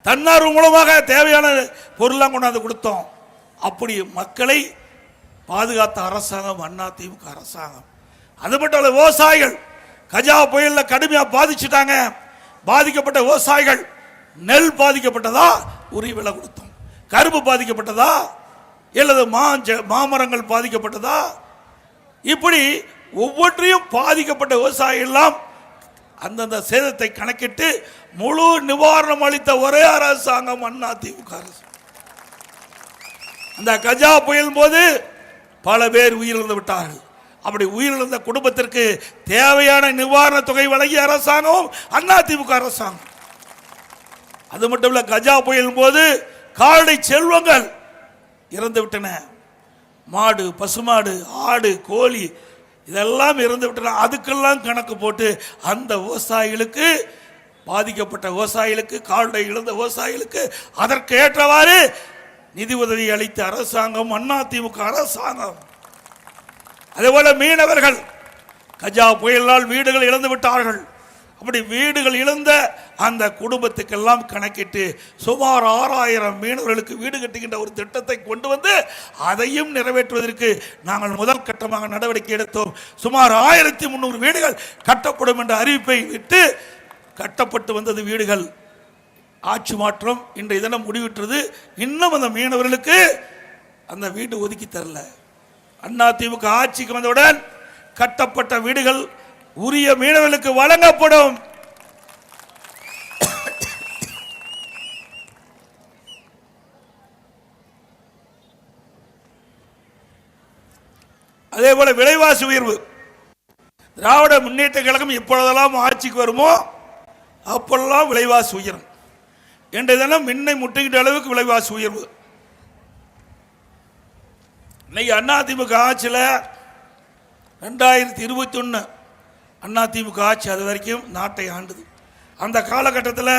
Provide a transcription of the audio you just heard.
தன்னார்வ மூலமாக தேவையான பொருளாக கொண்டாந்து கொடுத்தோம். அப்படி மக்களை பாதுகாத்த அரசாங்கம் அதிமுக அரசாங்கம். அது மட்டும் இல்ல, விவசாயிகள் கஜா புயல்ல கடுமையாக பாதிச்சுட்டாங்க. பாதிக்கப்பட்ட விவசாயிகள், நெல் பாதிக்கப்பட்டதா உரிய விலை கொடுத்தோம். கரும்பு பாதிக்கப்பட்டதா அல்லது மாமரங்கள் பாதிக்கப்பட்டதா, இப்படி ஒவ்வொன்றையும் பாதிக்கப்பட்ட விவசாயிகள் எல்லாம் அந்தந்த சேதத்தை கணக்கிட்டு முழு நிவாரணம் அளித்த ஒரே அரசாங்கம் அதிமுக அரசு. அந்த கஜா புயல் போது பல பேர் உயிரிழந்து விட்டார்கள். அப்படி உயிரிழந்த குடும்பத்திற்கு தேவையான நிவாரண தொகை வழங்கிய அரசாங்கம் அதிமுக அரசாங்கம். அது மட்டும் இல்ல, கஜா புயல் போது கால்நடை செல்வங்கள் இறந்து விட்டன. மாடு, பசுமாடு, ஆடு, கோழி இதெல்லாம் இறந்து விட்டன. அதுக்கெல்லாம் கணக்கு போட்டு அந்த விவசாயிகளுக்கு, பாதிக்கப்பட்ட விவசாயிகளுக்கு, கால்நடை இழந்த விவசாயிகளுக்கு அதற்கு ஏற்றவாறு நிதி உதவி அளித்த அரசாங்கம் அதிமுக அரசாங்கம். அதேபோல மீனவர்கள் கஜா புயலால் வீடுகள் இழந்து விட்டார்கள். அப்படி வீடுகள் இழந்த அந்த குடும்பத்துக்கெல்லாம் கணக்கிட்டு சுமார் 6000 மீனவர்களுக்கு வீடு கட்டுகின்ற ஒரு திட்டத்தை கொண்டு வந்து அதையும் நிறைவேற்றுவதற்கு நாங்கள் முதல் கட்டமாக நடவடிக்கை எடுத்தோம். சுமார் 1300 வீடுகள் கட்டப்படும் என்ற அறிவிப்பை விட்டு கட்டப்பட்டு வந்தது வீடுகள். ஆட்சி மாற்றம் இன்றைய தினம் முடிவிட்டது. இன்னும் அந்த மீனவர்களுக்கு அந்த வீடு ஒதுக்கி தரல. அதிமுக ஆட்சிக்கு வந்தவுடன் கட்டப்பட்ட வீடுகள் உரிய மீனவர்களுக்கு வழங்கப்படும். அதே போல விலைவாசி உயர்வு. திராவிட முன்னேற்ற கழகம் எப்பொழுதெல்லாம் ஆட்சிக்கு வருமோ அப்பொழுதெல்லாம் விலைவாசி உயரும். இன்றைய தினம் மின்னை முட்டுகின்ற அளவுக்கு விலைவாசி உயர்வு. இன்னைக்கு அதிமுக ஆட்சியில் 2021 அதிமுக ஆட்சி அது வரைக்கும் நாட்டை ஆண்டது. அந்த காலகட்டத்தில்